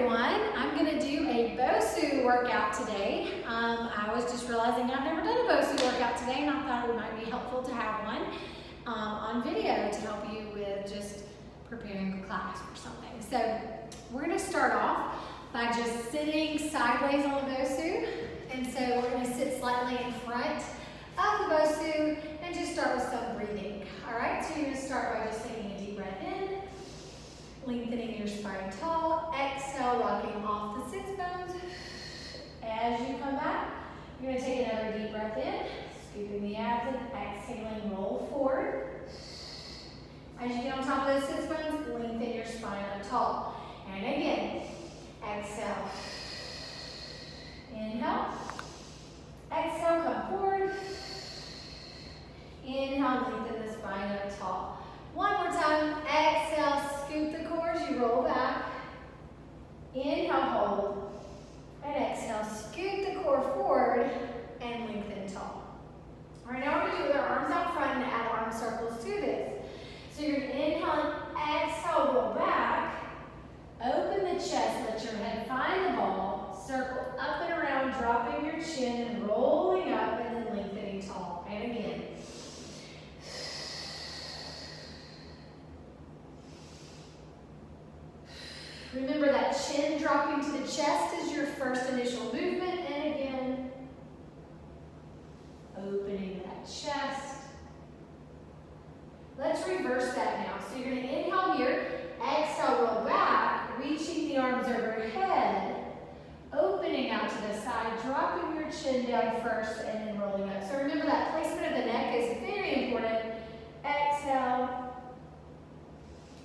everyone. I'm going to do a BoSU workout today. I was just realizing I've never done a BoSU workout today, and I thought it might be helpful to have one on video to help you with just preparing for class or something. So we're going to start off by just sitting sideways on the BoSU. And so we're going to sit slightly in front of the BoSU and just start with some breathing. All right, so you're going to start by just taking a deep breath in. Lengthening your spine tall. Exhale, rocking off the sits bones. As you come back, you're going to take another deep breath in, scooping the abs and exhaling, roll forward. As you get on top of those sits bones, lengthen your spine up tall. And again, exhale. Inhale. Exhale, come forward. Inhale, lengthen the spine up tall. One more time. Exhale, scoop the core as you roll back. Inhale, hold. And exhale, scoop the core forward and lengthen tall. All right, now we're going to do it with our arms out front and add arm circles to this. So you're going to inhale and exhale, roll back. Open the chest, let your head find the ball. Circle up and around, dropping your chin and rolling up and then lengthening tall. And again. Remember that chin dropping to the chest is your first initial movement. And again, opening that chest. Let's reverse that now. So you're going to inhale here, exhale, roll back, reaching the arms overhead, opening out to the side, dropping your chin down first, and then rolling up. So remember that placement of the neck is very important. Exhale,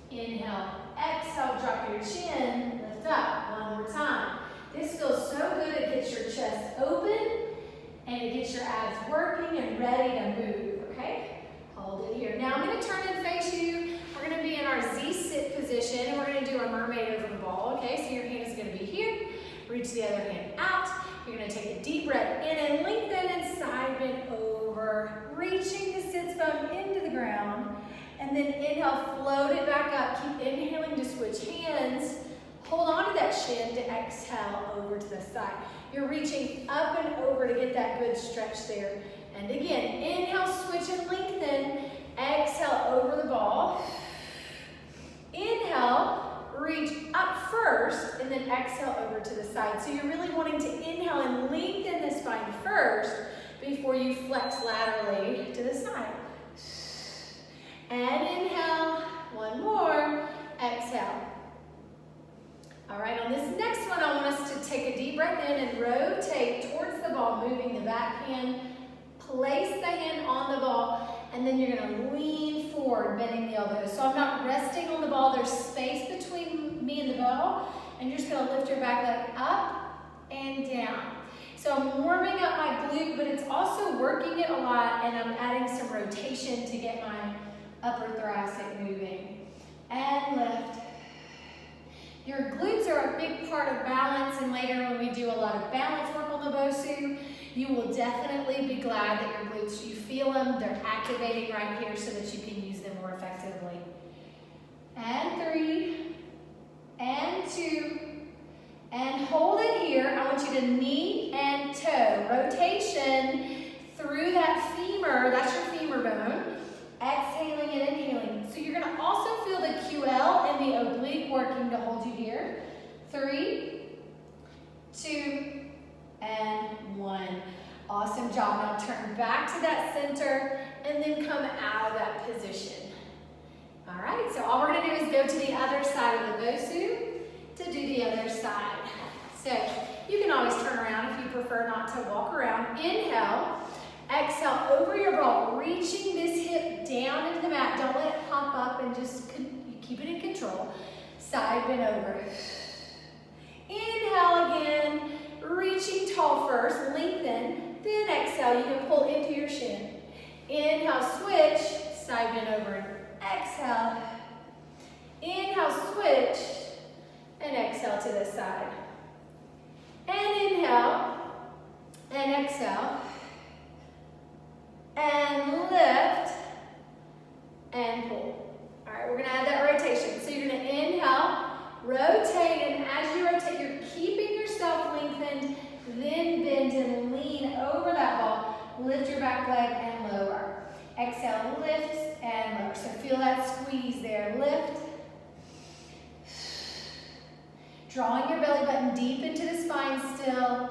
inhale. Exhale, drop your chin, lift up. One more time. This feels so good. It gets your chest open and it gets your abs working and ready to move, okay? Hold it here. Now I'm going to turn and face you. We're going to be in our Z-sit position and we're going to do our mermaid over the ball, okay? So your hand is going to be here. Reach the other hand out. You're going to take a deep breath in and lengthen and side bend over, reaching the sits bone into the ground. And then inhale, float it back up. Keep inhaling to switch hands. Hold on to that chin to exhale over to the side. You're reaching up and over to get that good stretch there. And again, inhale, switch and lengthen. Exhale over the ball. Inhale, reach up first, and then exhale over to the side. So you're really wanting to inhale and lengthen the spine first before you flex laterally to the side. And inhale, one more, exhale. All right, on this next one, I want us to take a deep breath in and rotate towards the ball, moving the back hand, place the hand on the ball, and then you're gonna lean forward, bending the elbows. So I'm not resting on the ball, there's space between me and the ball, and you're just gonna lift your back leg up and down. So I'm warming up my glute, but it's also working it a lot, and I'm adding some rotation to get my upper thoracic moving. And lift. Your glutes are a big part of balance, and later when we do a lot of balance work on the BoSU, you will definitely be glad that your glutes, you feel them, they're activating right here so that you can use them more effectively. And 3, and 2, and hold it here. I want you to knee and toe. Rotation through that femur, that's your femur bone. Exhaling and inhaling. So you're going to also feel the QL and the oblique working to hold you here. 3, 2, and 1. Awesome job. Now turn back to that center and then come out of that position. All right, so all we're going to do is go to the other side of the BoSU to do the other side. So you can always turn around if you prefer not to walk around. Inhale. Exhale over your ball, reaching this hip down into the mat. Don't let it pop up and just keep it in control. Side bend over. Inhale again, reaching tall first, lengthen. Then exhale, you can pull into your shin. Inhale, switch, side bend over. Exhale. Inhale, switch, and exhale to the side. And inhale, and exhale. And lift, and pull. All right, we're gonna add that rotation. So you're gonna inhale, rotate, and as you rotate, lengthened, then bend and lean over that ball. Lift your back leg and lower. Exhale, lift and lower. So feel that squeeze there. Lift. Drawing your belly button deep into the spine still.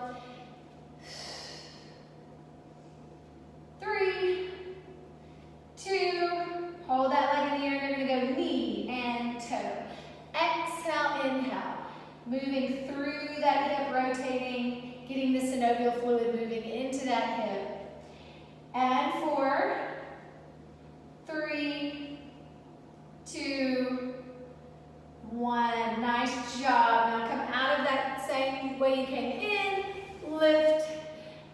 3, 2, hold that leg in the air. You're going to go knee and toe. Exhale, inhale. Moving through that hip, rotating, getting the synovial fluid moving into that hip. And 4, 3, 2, 1. Nice job. Now come out of that same way you came in, lift,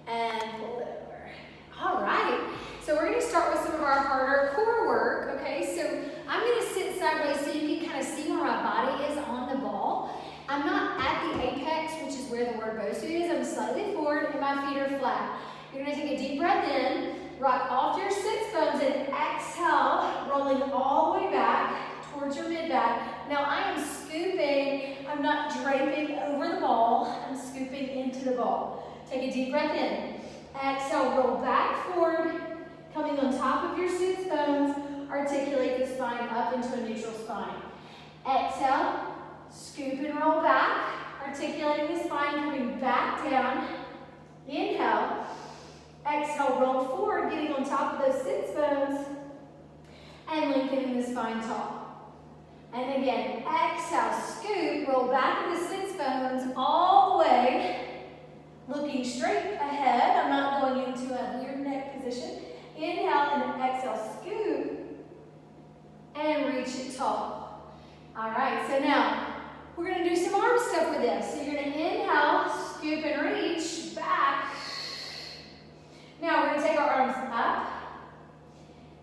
and pull it over. All right. So we're going to start with some of our harder core work, okay? So I'm going to sit sideways so you can kind of see where my body is on the ball. I'm not at the apex, which is where the word BoSU is. I'm slightly forward and my feet are flat. You're going to take a deep breath in, rock off your sits bones, and exhale, rolling all the way back towards your mid-back. Now I am scooping. I'm not draping over the ball. I'm scooping into the ball. Take a deep breath in. Exhale, roll back forward, coming on top of your sits bones. Articulate the spine up into a neutral spine. Exhale, scoop and roll back, articulating the spine, coming back down. Inhale. Exhale, roll forward, getting on top of those sits bones, and lengthening the spine tall. And again, exhale, scoop, roll back to the sits bones all the way, looking straight ahead. I'm not going into a weird neck position. Inhale and exhale, scoop, and reach it tall. All right, so now we're going to do some arm stuff with this. So you're going to inhale, scoop and reach back. Now we're going to take our arms up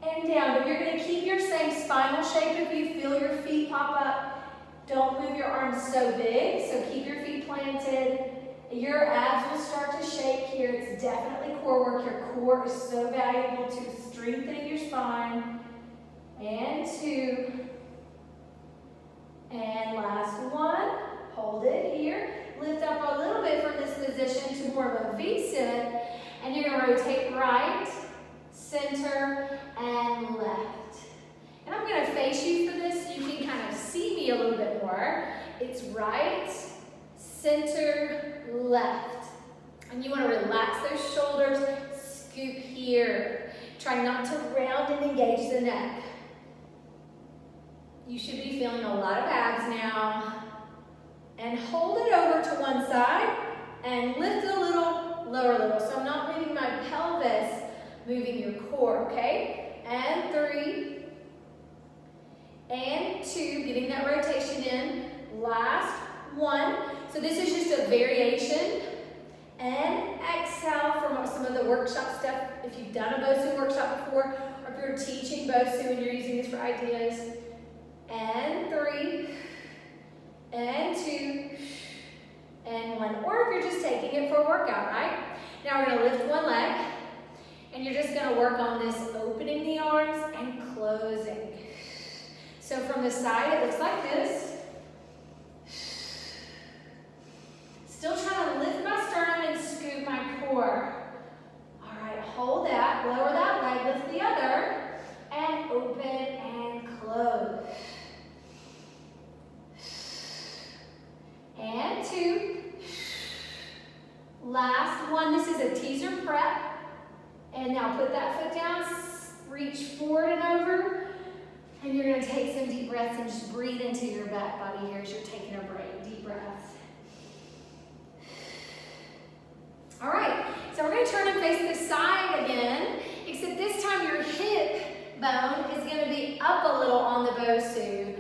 and down, but you're going to keep your same spinal shape if you feel your feet pop up. Don't move your arms so big, so keep your feet planted. Your abs will start to shake here. It's definitely core work. Your core is so valuable to strengthening your spine. And 2. And last one. Hold it here. Lift up a little bit from this position to more of a V-sit. And you're going to rotate right, center, and left. And I'm going to face you for this so you can kind of see me a little bit more. It's right, center, left. And you want to relax those shoulders, scoop here. Try not to round and engage the neck. You should be feeling a lot of abs now. And hold it over to one side and lift a little, lower a little. So I'm not moving my pelvis, moving your core, okay? And 3, and 2, getting that rotation in. Last 1. So this is just a variation. And exhale from some of the workshop stuff. If you've done a BoSU workshop before, or if you're teaching BoSU and you're using this for ideas. And 3, and 2, and 1. Or if you're just taking it for a workout, right? Now we're going to lift one leg, and you're just going to work on this opening the arms and closing. So from the side, it looks like this. Still trying to lift my sternum and scoop my core. All right, hold that, lower that leg, lift the other, and open and close. And 2. Last one, this is a teaser prep. And now put that foot down, reach forward and over. And you're going to take some deep breaths and just breathe into your back body here as you're taking a break. Deep breaths. All right, so we're going to turn and face the side again, except this time your hip bone is going to be up a little on the BoSU.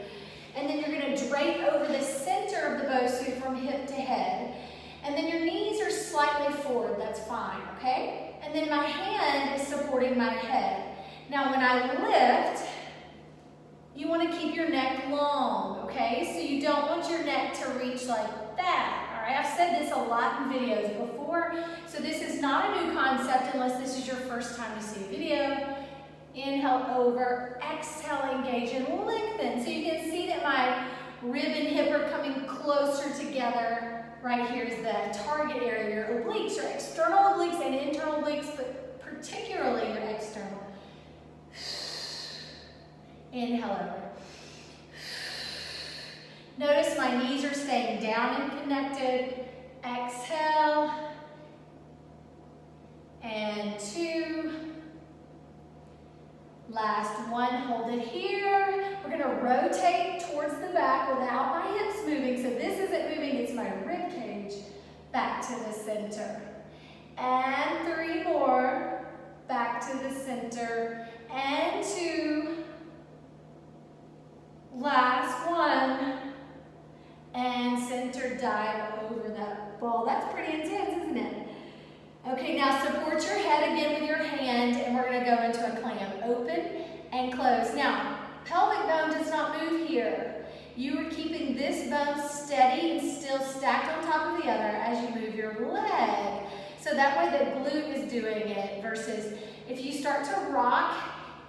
And then you're going to drape over the center of the BoSU from hip to head. And then your knees are slightly forward, that's fine, okay? And then my hand is supporting my head. Now when I lift, you want to keep your neck long, okay? So you don't want your neck to reach like that, all right? I've said this a lot in videos before, so this is not a new concept unless this is your first time to see a video. Inhale over, exhale, engage and lengthen. So you can see that my rib and hip are coming closer together. right here is the target area, your obliques, your external obliques and internal obliques, but particularly your external. Inhale over. Notice my knees are staying down and connected. Exhale. And 2. Last one, hold it here. We're gonna rotate towards the back without my hips moving. So this isn't moving, it's my rib cage. Back to the center. And 3 more. Back to the center. And 2. Last one. And center dive over that ball. That's pretty intense, isn't it? Okay, now support your head again with your hand, and we're going to go into a clam. Open and close. Now, pelvic bone does not move here. You are keeping this bone steady and still stacked on top of the other as you move your leg. So that way the glute is doing it versus if you start to rock,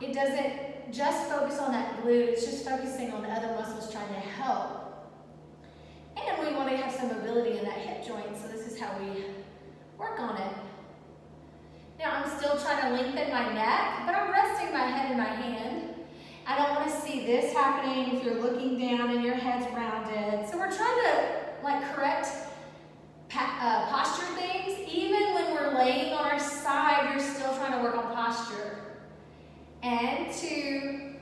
it doesn't just focus on that glute, it's just focusing on the other muscles trying to help. And we want to have some mobility in that hip joint, so this is how we work on it. Now I'm still trying to lengthen my neck, but I'm resting my head in my hand. I don't want to see this happening if you're looking down and your head's rounded. So we're trying to correct posture things. Even when we're laying on our side, you're still trying to work on posture. And 2,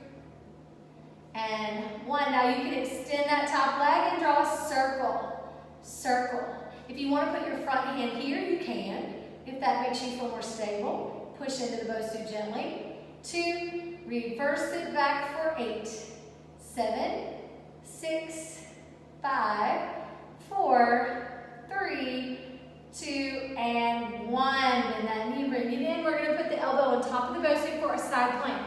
and 1. Now you can extend that top leg and draw a circle. Circle. If you want to put your front hand here, you can. If that makes you feel more stable, push into the BoSU gently. 2, reverse it back for 8, 7, 6, 5, 4, 3, 2, and 1. And that knee, bring it in. We're going to put the elbow on top of the BoSU for a side plank.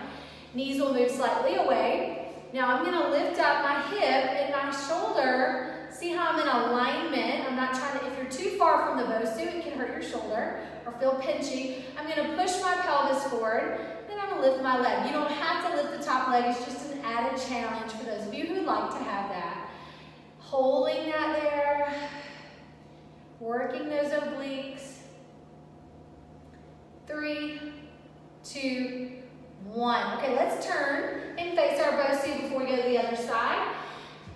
Knees will move slightly away. Now I'm going to lift up my hip and my shoulder. See how I'm in alignment. I'm not trying to, if you're too far from the BoSU, it can hurt your shoulder or feel pinchy. I'm going to push my pelvis forward, then I'm going to lift my leg. You don't have to lift the top leg. It's just an added challenge for those of you who would like to have that. Holding that there. Working those obliques. 3, 2, 1. Okay, let's turn and face our BoSU before we go to the other side.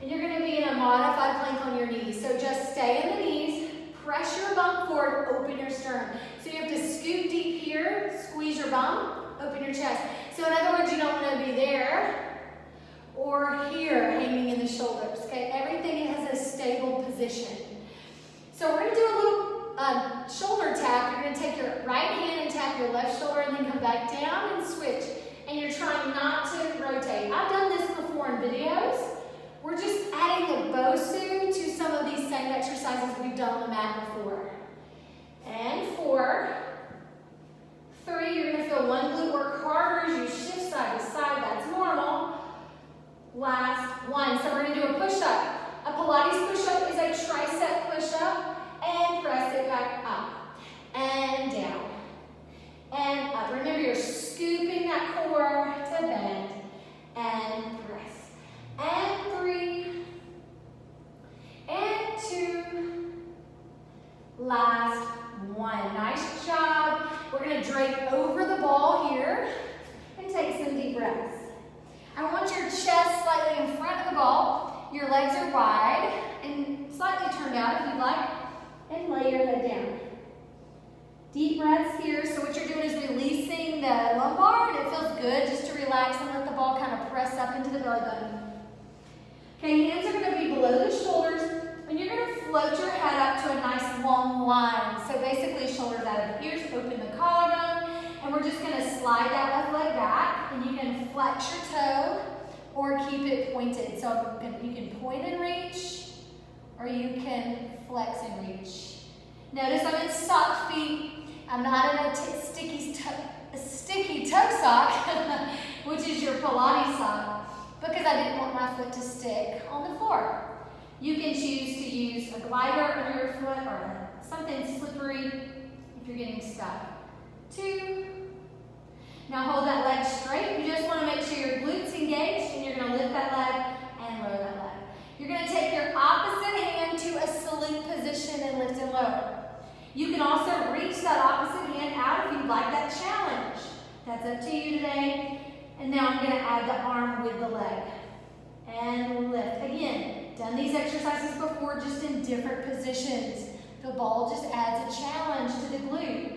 And you're going to be in a modified plank on your knees. So just stay in the knees, press your bum forward, open your sternum. So you have to scoot deep here, squeeze your bum, open your chest. So in other words, you don't want to be there or here, hanging in the shoulders. Okay, everything has a stable position. So we're going to do a little shoulder tap. You're going to take your right hand and tap your left shoulder and then come back down and switch. And you're trying not to rotate. I've done this before in videos. We're just adding the BoSU to some of these same exercises we've done on the mat before. And 4, 3, you're going to feel one glute work harder as you shift side to side. That's normal. Last 1. So we're going to do a push-up. A Pilates push-up is a tricep push-up. And press it back up. And down. And up. Remember, you're scooping that core to bend. And press. And 3, and 2, last 1. Nice job. We're going to drape over the ball here and take some deep breaths. I want your chest slightly in front of the ball. Your legs are wide and slightly turned out if you'd like, and lay your head down. Deep breaths here. So what you're doing is releasing the lumbar, and it feels good just to relax and let the ball kind of press up into the belly button. Okay, hands are going to be below the shoulders, and you're going to float your head up to a nice long line. So basically, shoulders out of the ears, open the collarbone, and we're just going to slide that left leg back, and you can flex your toe or keep it pointed. So you can point and reach, or you can flex and reach. Notice I'm in sock feet. I'm not in a sticky toe sock, which is your Pilates sock, because I didn't want my foot to stick on the floor. You can choose to use a glider under your foot or something slippery if you're getting stuck. 2. Now hold that leg straight. You just want to make sure your glutes engaged, and you're going to lift that leg and lower that leg. You're going to take your opposite hand to a salute position You can also reach that opposite hand out if you'd like that challenge. That's up to you today. And now I'm going to add the arm with the leg. And lift. Again, done these exercises before, just in different positions. The ball just adds a challenge to the glute.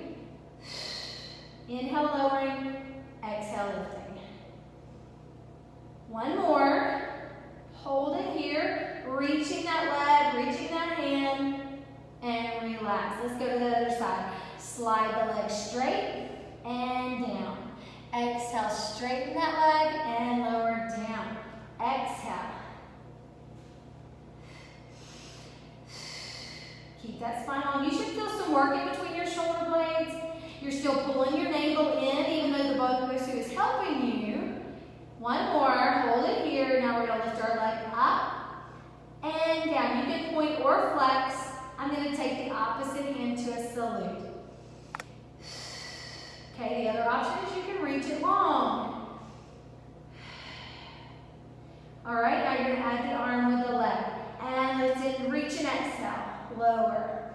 Inhale, lowering. Exhale, lifting. One more. Hold it here. Reaching that leg, reaching that hand. And relax. Let's go to the other side. Slide the leg straight and down. Exhale, straighten that leg and lower down. Exhale. Keep that spine on. You should feel some work in between your shoulder blades. You're still pulling your navel in, even though the BoSU is helping you. One more. Hold it here. Now we're going to lift our leg up and down. You can point or flex. I'm going to take the opposite hand to a salute. Okay, the other option is you can reach it long. All right, now you're going to add the arm with the leg. And lift it, reach and exhale. Lower.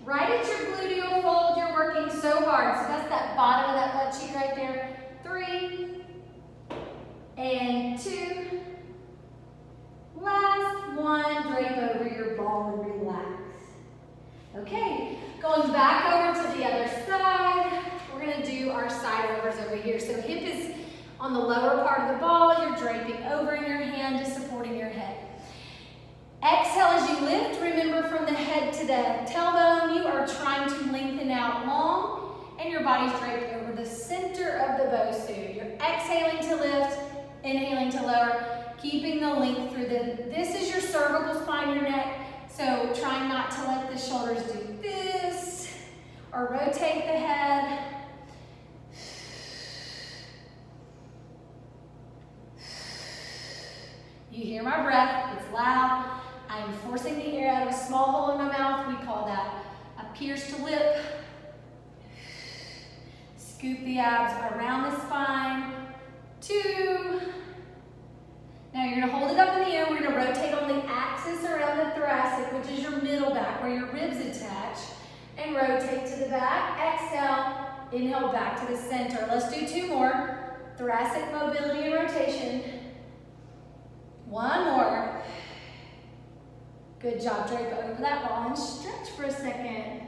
Right at your gluteal fold, you're working so hard. So that's that bottom of that butt cheek right there. 3 and 2. Last one. Drape over your ball and relax. Okay, going back over to the other side. We're going to do our side overs over here. So hip is on the lower part of the ball. You're draping over in your hand, just supporting your head. Exhale as you lift. Remember, from the head to the tailbone, you are trying to lengthen out long, and your body's draped over the center of the BoSU. You're exhaling to lift, inhaling to lower, keeping the length through this is your cervical spine, your neck, so trying not to let the shoulders do this, or rotate the head. You hear my breath, it's loud. I'm forcing the air out of a small hole in my mouth. We call that a pierced lip. Scoop the abs around the spine. 2. Now you're going to hold it up in the air. We're going to rotate on the axis around the thoracic, which is your middle back, where your ribs attach. And rotate to the back. Exhale. Inhale back to the center. Let's do 2 more. Thoracic mobility and rotation. 1 more. Good job. Drape over that ball and stretch for a second.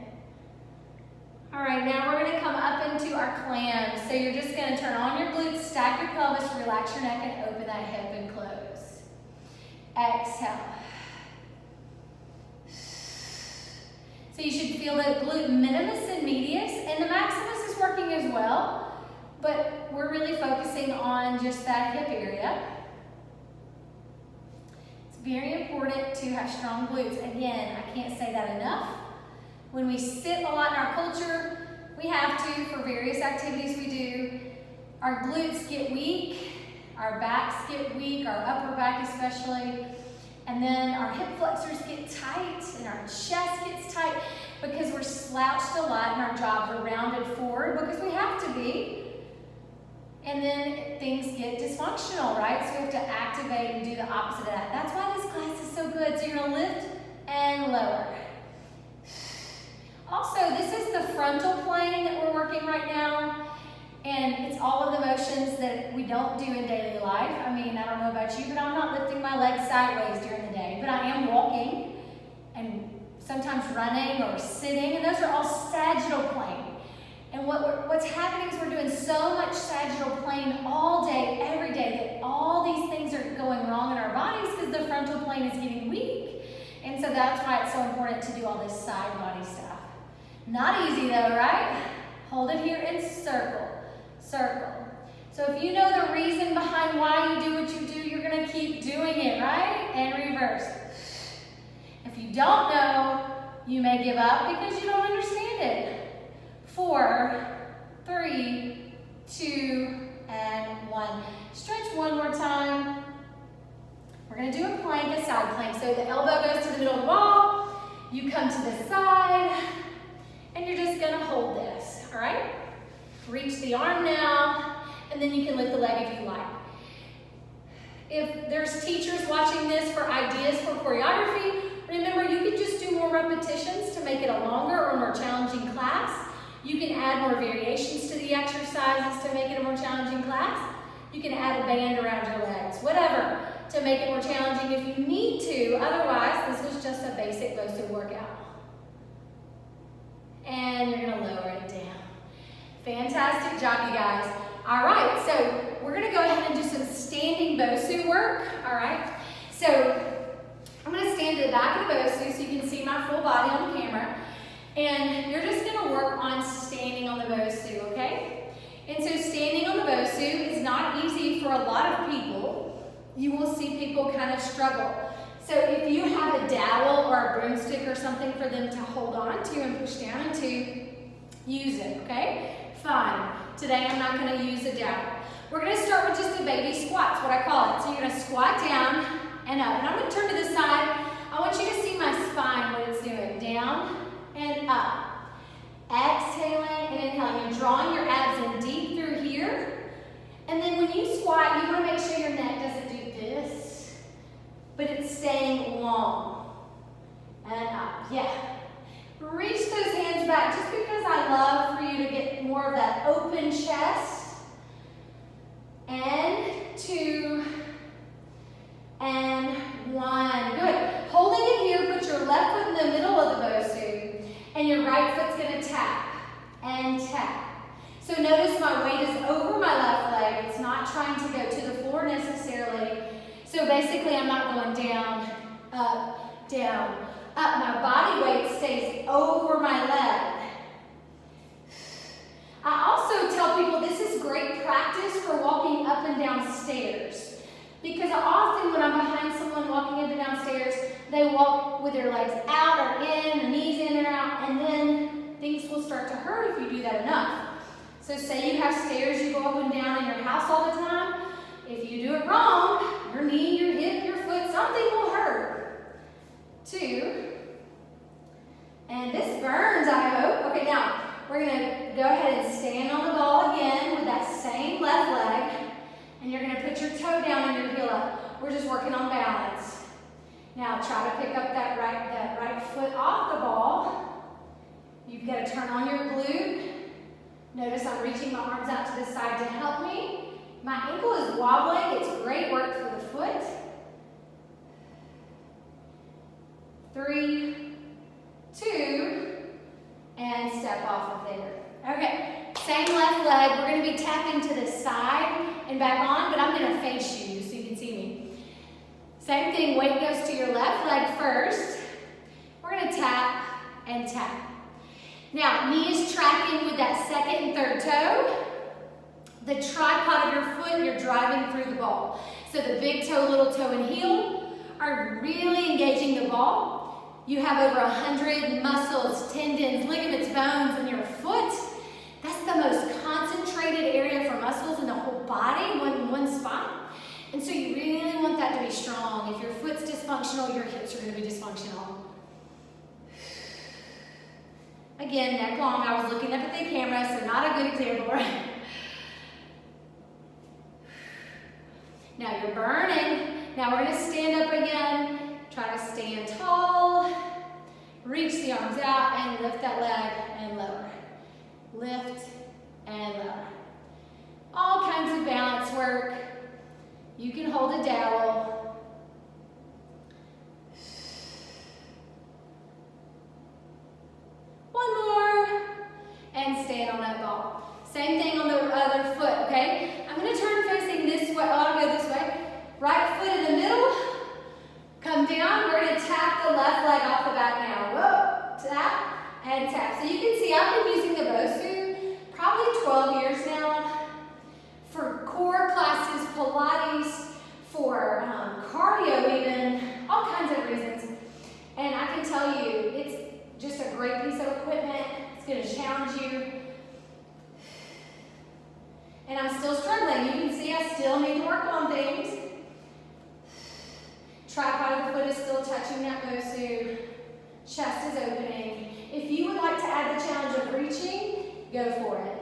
All right, now we're going to come up into our clams. So you're just going to turn on your glutes, stack your pelvis, relax your neck, and open that hip and close. Exhale. So you should feel the glute minimus and medius, and the maximus is working as well, but we're really focusing on just that hip area. Very important to have strong glutes. Again, I can't say that enough. When we sit a lot in our culture, we have to, for various activities we do, our glutes get weak, our backs get weak, our upper back especially, and then our hip flexors get tight and our chest gets tight because we're slouched a lot and our jobs are rounded forward because we have to be. And then things get dysfunctional, right? So we have to activate and do the opposite of that. That's why this class is so good. So you're going to lift and lower. Also, this is the frontal plane that we're working right now. And it's all of the motions that we don't do in daily life. I mean, I don't know about you, but I'm not lifting my legs sideways during the day. But I am walking and sometimes running or sitting. And those are all sagittal plane. And what's happening is we're doing so much sagittal plane all day, every day, that all these things are going wrong in our bodies because the frontal plane is getting weak. And so that's why it's so important to do all this side body stuff. Not easy though, right? Hold it here and circle, circle. So if you know the reason behind why you do what you do, you're going to keep doing it, right? And reverse. If you don't know, you may give up because you don't understand it. 4, 3, 2, and 1. Stretch one more time. We're going to do a plank, a side plank. So the elbow goes to the middle of the ball. You come to the side, and you're just going to hold this, all right? Reach the arm now, and then you can lift the leg if you like. If there's teachers watching this for ideas for choreography, remember you could just do more repetitions make it a longer or more challenging class. You can add more variations to the exercises to make it a more challenging class. You can add a band around your legs, whatever, to make it more challenging if you need to. Otherwise, this was just a basic BoSU workout. And you're gonna lower it down. Fantastic job, you guys. All right, so we're gonna go ahead and do some standing BoSU work, all right? So I'm gonna stand to the back of the BoSU so you can see my full body on the camera. And you're just gonna work on standing on the BoSU, okay? And so standing on the BoSU is not easy for a lot of people. You will see people kind of struggle. So if you have a dowel or a broomstick or something for them to hold on to and push down into, use it, okay? Fine. Today I'm not gonna use a dowel. We're gonna start with just a baby squats, what I call it. So you're gonna squat down and up. And I'm gonna turn to the side. I want you to see my spine, what it's doing. Down and up. Exhaling and inhaling. You're drawing your abs in deep through here. And then when you squat, you want to make sure your neck doesn't do this, but it's staying long. And up. Yeah. Reach those hands back just because I love for you to get more of that open chest. And 2 and 1. Good. Holding it here, put your left foot in the middle of the BoSU. And your right foot's gonna tap and tap. So notice my weight is over my left leg. It's not trying to go to the floor necessarily. So basically I'm not going down, up, down, up. My body weight stays over my leg. I also tell people this is great practice for walking up and down stairs. Because often when I'm behind someone walking up and down stairs, they walk with their legs out or in, their knees in and out, and then things will start to hurt if you do that enough. So say you have stairs you go up and down in your house all the time. If you do it wrong, your knee, your hip, your foot, something will hurt. 2. And this burns, I hope. Okay, now we're gonna go ahead and stand on the ball again with that same left leg. And you're gonna put your toe down and your heel up. We're just working on balance. Now try to pick up that right foot off the ball. You've got to turn on your glute. Notice I'm reaching my arms out to the side to help me. My ankle is wobbling. It's great work for the foot. 3, 2, and step off of there. Okay, same left leg. We're going to be tapping to the side and back on, but I'm going to face you so you can see me. Same thing, weight goes to your left leg first. We're going to tap and tap. Now, knee is tracking with that second and third toe. The tripod of your foot, you're driving through the ball. So the big toe, little toe, and heel are really engaging the ball. You have over 100 muscles, tendons, ligaments, bones in your foot. That's the most concentrated area for muscles in the whole body, one spot. And so you really want that to be strong. If your foot's dysfunctional, your hips are going to be dysfunctional. Again, neck long. I was looking up at the camera, so not a good example, right? Now you're burning. Now we're going to stand up again. Try to stand tall. Reach the arms out and lift that leg and lower. Lift and lower. All kinds of balance work. You can hold a dowel. One more. And stand on that ball. Same thing on the other foot, okay? I'm going to turn facing this way. I'll go this way. Right foot in the middle. Come down. We're going to tap the left leg off the back now. Whoa. Tap and tap. So you can see I've been using the BoSU probably 12 years now for core classes, Pilates, for cardio even, all kinds of reasons. And I can tell you, it's just a great piece of equipment. It's going to challenge you. And I'm still struggling. You can see I still need to work on things. Tripod of the foot is still touching that BoSU. Chest is opening. If you would like to add the challenge of reaching, go for it.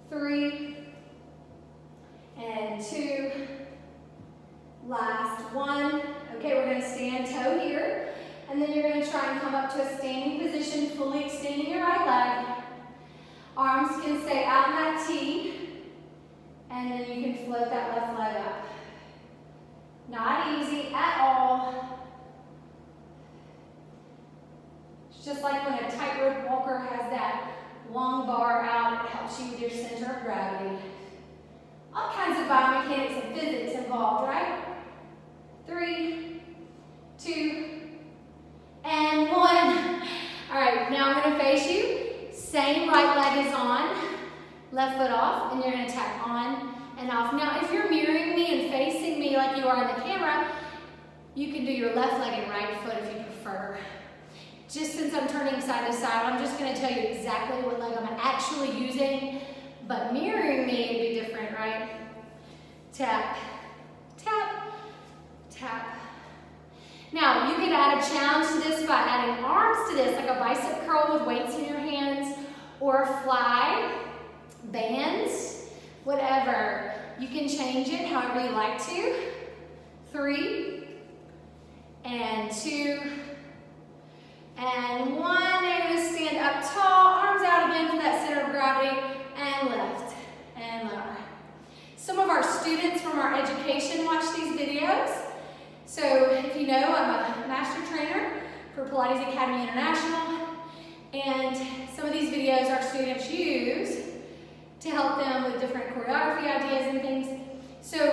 3 and 2. Last 1. Okay, we're going to stand toe here. And then you're going to try and come up to a standing position, fully extending your right leg. Arms can stay out in that T. And then you can float that left leg up. Not easy at all. It's just like when a tightrope walker has that long bar out, it helps you with your center of gravity. All kinds of biomechanics and physics involved, right? 3, 2, and 1. All right, now I'm going to face you. Same right leg is on, left foot off, and you're going to tap on and off. Now, if you're mirroring me and facing me like you are in the camera, you can do your left leg and right foot if you prefer. Just since I'm turning side to side, I'm just going to tell you exactly what leg I'm actually using, but mirroring me would be different, right? Tap, tap, tap. Now, you can add a challenge to this by adding arms to this, like a bicep curl with weights in your hands, or fly, bands, whatever. You can change it however you like to. 3, and 2, and 1. Now you're going to stand up tall, arms out again for that center of gravity, and lift, and lower. Some of our students from our education watch these videos. So if you know, I'm a master trainer for Pilates Academy International, and some of these videos our students use to help them with different choreography ideas and things. So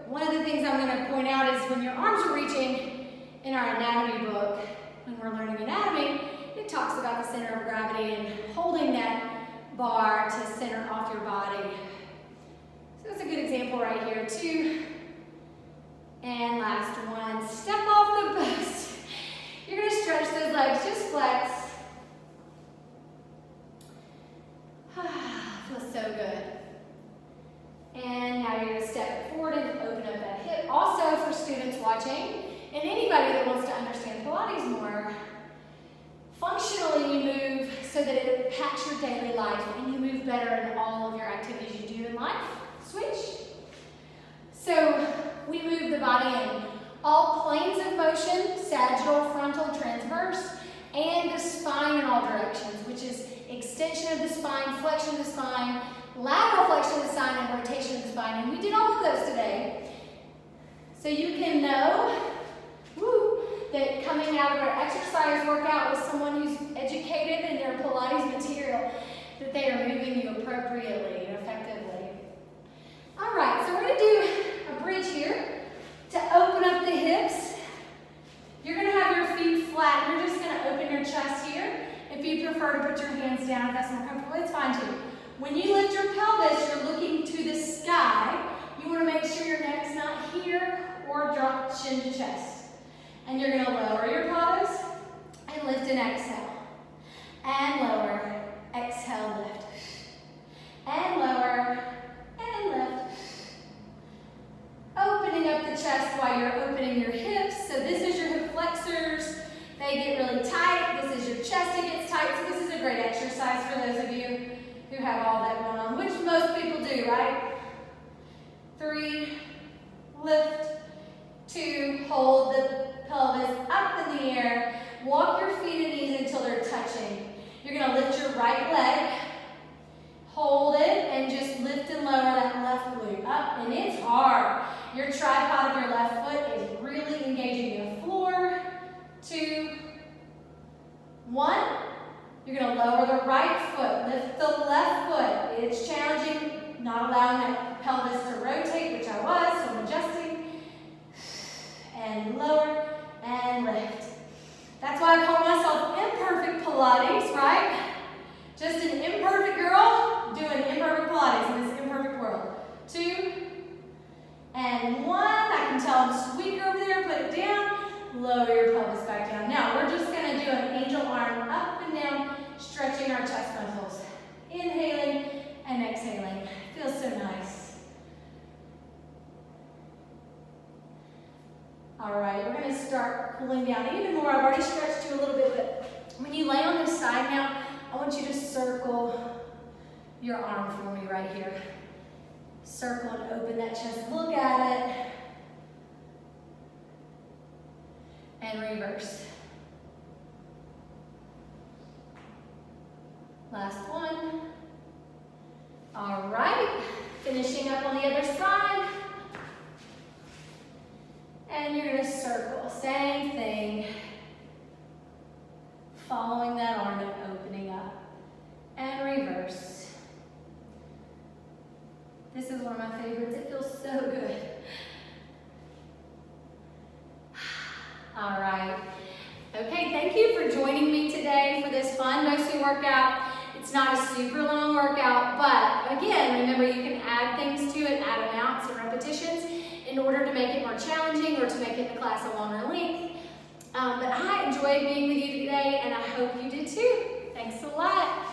one of the things I'm going to point out is when your arms are reaching in our anatomy book, when we're learning anatomy, it talks about the center of gravity and holding that bar to center off your body. So that's a good example right here. 2, and last one. Step off the post. You're going to stretch those legs, just flex. Feels so good. And now you're going to step forward and open up that hip. Also for students watching, and anybody that wants to understand Pilates more, functionally you move so that it impacts your daily life and you move better in all of your activities you do in life. Switch. So we move the body in all planes of motion, sagittal, frontal, transverse, and the spine in all directions, which is extension of the spine, flexion of the spine, lateral flexion of the spine, and rotation of the spine. And we did all of those today. So you can know that coming out of our exercise workout with someone who's educated in their Pilates material, that they are moving you appropriately and effectively. All right, so we're going to do a bridge here to open up the hips. You're going to have your feet flat. You're just going to open your chest here. If you prefer to put your hands down, if that's more comfortable, it's fine too. When you lift your pelvis, you're looking to the sky. You want to make sure your neck's not here or drop chin to chest. And you're going to lower your pelvis and lift and exhale. And lower, exhale, lift. And lower, and lift. Opening up the chest while you're opening your hips. So this is your hip flexors. They get really tight. This is your chest, it gets tight. So this is a great exercise for those of you who have all that going on, which most people do, right? 3, lift. 2, hold the pelvis up in the air. Walk your feet and knees until they're touching. You're going to lift your right leg, hold it, and just lift and lower that left glute up. And it's hard. Your tripod of your left foot is really engaging the floor. 2, 1. You're going to lower the right foot, lift the left foot. It's challenging, not allowing that pelvis to rotate, which I was, so I'm adjusting. And lower and lift. That's why I call myself imperfect Pilates, right? Just an imperfect girl doing imperfect Pilates in this imperfect world. 2, and 1. I can tell I'm weaker over there. Put it down. Lower your pelvis back down. Now we're just going to do an angel arm up and down, stretching our chest muscles. Inhaling and exhaling. Feels so nice. All right, we're going to start cooling down even more. I've already stretched you a little bit, but when you lay on this side now, I want you to circle your arm for me right here. Circle and open that chest. Look at it. And reverse. my favorites. It feels so good. All right. Okay, thank you for joining me today for this fun BoSU workout. It's not a super long workout, but again, remember you can add things to it, add amounts and repetitions in order to make it more challenging or to make it in the class a longer length. But I enjoyed being with you today, and I hope you did too. Thanks a lot.